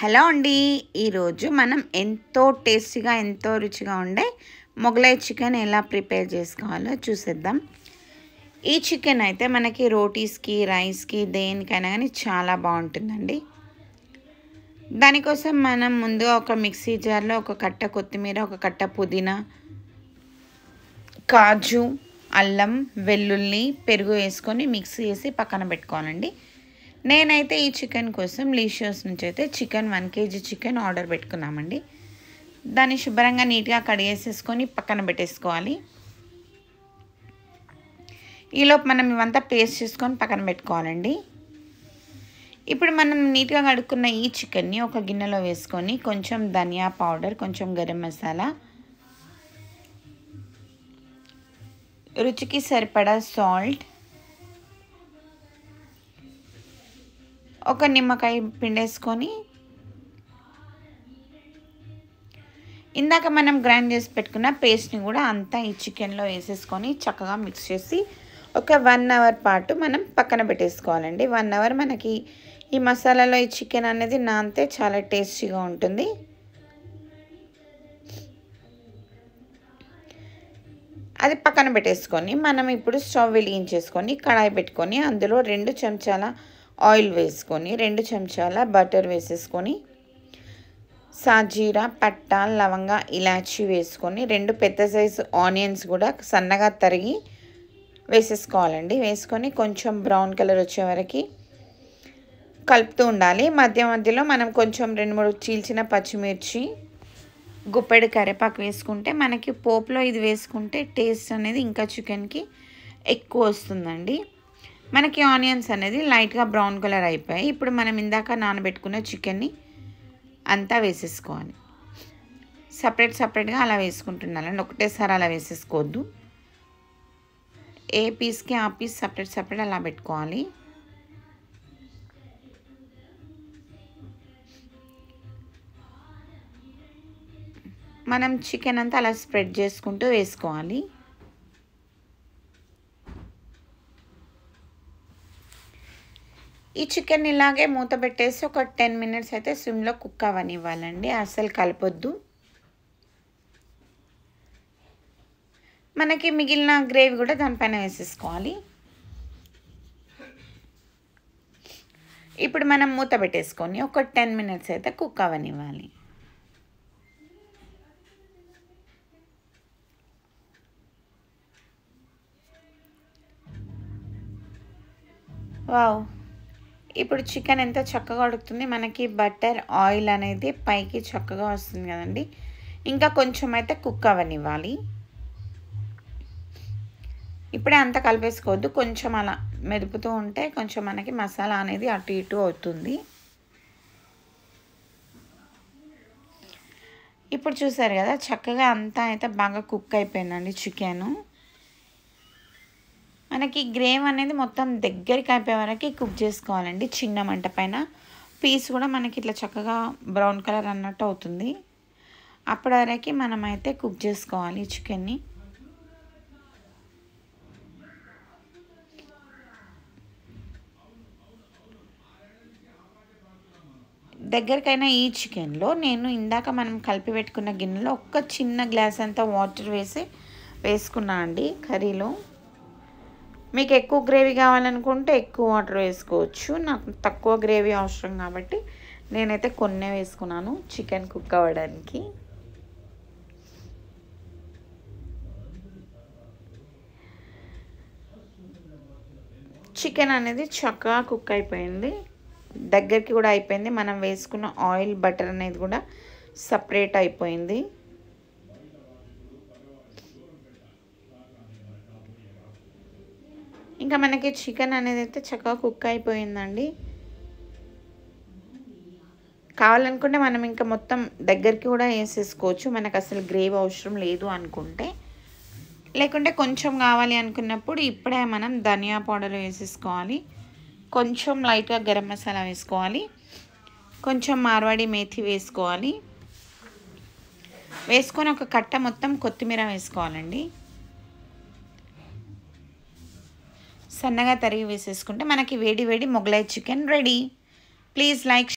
Hello అండి. ఈరోజు మనం ఎంతో టేస్టీగా ఎంతో రుచిగా ఉండే మొగలై చికెన్ ఎలా ప్రిపేర్ చేసుకోవాలో చూసేద్దాం. ఈ చికెన్ అయితే మనకి రోటీస్కి రైస్కి దేనికైనా కానీ చాలా బాగుంటుందండి. దానికోసం మనం ముందుగా ఒక మిక్సీ జార్లో ఒక కట్ట కొత్తిమీర, ఒక కట్ట పుదీనా, కాజు, అల్లం, వెల్లుల్లి, పెరుగు వేసుకొని మిక్సీ వేసి పక్కన పెట్టుకోవాలండి. నేనైతే ఈ చికెన్ కోసం లీషియస్ నుంచి అయితే చికెన్ 1 kg చికెన్ ఆర్డర్ పెట్టుకున్నామండి. దాన్ని శుభ్రంగా నీట్గా కడిగేసేసుకొని పక్కన పెట్టేసుకోవాలి. ఈలోపు మనం ఇవంతా పేస్ట్ చేసుకొని పక్కన పెట్టుకోవాలండి. ఇప్పుడు మనం నీట్గా కడుక్కున్న ఈ చికెన్ని ఒక గిన్నెలో వేసుకొని కొంచెం ధనియా పౌడర్, కొంచెం గరం మసాలా, రుచికి సరిపడా సాల్ట్, ఒక నిమ్మకాయ పిండేసుకొని ఇందాక మనం గ్రైండ్ చేసి పెట్టుకున్న పేస్ట్ని కూడా అంతా ఈ చికెన్లో వేసేసుకొని చక్కగా మిక్స్ చేసి ఒక 1 అవర్ పాటు మనం పక్కన పెట్టేసుకోవాలండి. 1 అవర్ మనకి ఈ మసాలాలో ఈ చికెన్ అనేది నానితే చాలా టేస్టీగా ఉంటుంది. అది పక్కన పెట్టేసుకొని మనం ఇప్పుడు స్టవ్ వెలిగించేసుకొని కడాయి పెట్టుకొని అందులో 2 చెంచాల ఆయిల్ వేసుకొని 2 చెంచాల బటర్ వేసేసుకొని సాజీరా, పట్ట, లవంగ, ఇలాచీ వేసుకొని 2 పెద్ద సైజు ఆనియన్స్ కూడా సన్నగా తరిగి వేసేసుకోవాలండి. వేసుకొని కొంచెం బ్రౌన్ కలర్ వచ్చే వరకు కలుపుతూ ఉండాలి. మధ్య మధ్యలో మనం కొంచెం 2-3 చీల్చిన పచ్చిమిర్చి, గుప్పెడు కరివేపాకు వేసుకుంటే మనకి పోపులో ఇది వేసుకుంటే టేస్ట్ అనేది ఇంకా చికెన్కి ఎక్కువ వస్తుందండి. మనకి ఆనియన్స్ అనేది లైట్గా బ్రౌన్ కలర్ అయిపోయాయి. ఇప్పుడు మనం ఇందాక నానబెట్టుకున్న చికెన్ని అంతా వేసేసుకోవాలి. సపరేట్గా అలా వేసుకుంటున్నానండి. ఒకటేసారి అలా వేసేసుకోవద్దు. ఏ పీస్కి ఆ పీస్ సపరేట్ అలా పెట్టుకోవాలి. మనం చికెన్ అంతా అలా స్ప్రెడ్ చేసుకుంటూ వేసుకోవాలి. ఈ చికెన్ ఇలాగే మూత పెట్టేసి ఒక 10 మినిట్స్ అయితే సిమ్లో కుక్ అవ్వనివ్వాలండి. అస్సలు కలపొద్దు. మనకి మిగిలిన గ్రేవీ కూడా దానిపైన వేసేసుకోవాలి. ఇప్పుడు మనం మూత పెట్టేసుకొని ఒక 10 మినిట్స్ అయితే కుక్ అవ్వనివ్వాలి. వావ్, ఇప్పుడు చికెన్ ఎంత చక్కగా ఉడుకుతుంది. మనకి బటర్ ఆయిల్ అనేది పైకి చక్కగా వస్తుంది కదండి. ఇంకా కొంచెం అయితే కుక్ అవ్వనివ్వాలి. ఇప్పుడే అంతా కలిపేసుకోవద్దు. కొంచెం అలా మెదుపుతూ ఉంటే కొంచెం మనకి మసాలా అనేది అటు ఇటు అవుతుంది. ఇప్పుడు చూసారు కదా చక్కగా అంతా అయితే బాగా కుక్ అయిపోయిందండి చికెను. మనకి గ్రేవీ అనేది మొత్తం దగ్గరికి అయిపోయే వరకు కుక్ చేసుకోవాలండి. చిన్న మంట పైన పీస్ కూడా మనకి ఇట్లా చక్కగా బ్రౌన్ కలర్ అన్నట్టు అవుతుంది. అప్పటి వరకు మనమైతే కుక్ చేసుకోవాలి చికెన్ని. దగ్గరికైనా ఈ చికెన్లో నేను ఇందాక మనం కలిపి పెట్టుకున్న గిన్నెలో ఒక చిన్న గ్లాస్ అంతా వాటర్ వేసుకున్నా అండి కర్రీలో. మీకు ఎక్కువ గ్రేవీ కావాలనుకుంటే ఎక్కువ వాటర్ వేసుకోవచ్చు. నాకు తక్కువ గ్రేవీ అవసరం కాబట్టి నేనైతే కొన్నే వేసుకున్నాను చికెన్ కుక్ అవ్వడానికి. చికెన్ అనేది చక్కగా కుక్ అయిపోయింది. దగ్గరికి కూడా అయిపోయింది. మనం వేసుకున్న ఆయిల్ బటర్ అనేది కూడా సపరేట్ అయిపోయింది. ఇంకా మనకి చికెన్ అనేది అయితే చక్కగా కుక్ అయిపోయిందండి. కావాలనుకుంటే మనం ఇంకా మొత్తం దగ్గరికి కూడా వేసేసుకోవచ్చు. మనకు అసలు గ్రేవీ అవసరం లేదు అనుకుంటే. లేకుంటే కొంచెం కావాలి అనుకున్నప్పుడు ఇప్పుడే మనం ధనియా పౌడర్ వేసేసుకోవాలి. కొంచెం లైట్గా గరం మసాలా వేసుకోవాలి. కొంచెం మార్వాడి మేథి వేసుకోవాలి. వేసుకొని ఒక కట్ట మొత్తం కొత్తిమీర వేసుకోవాలండి. సన్నగా తరిగి వేసేసుకుంటే మనకి వేడి వేడి Mughlai chicken ready. Please like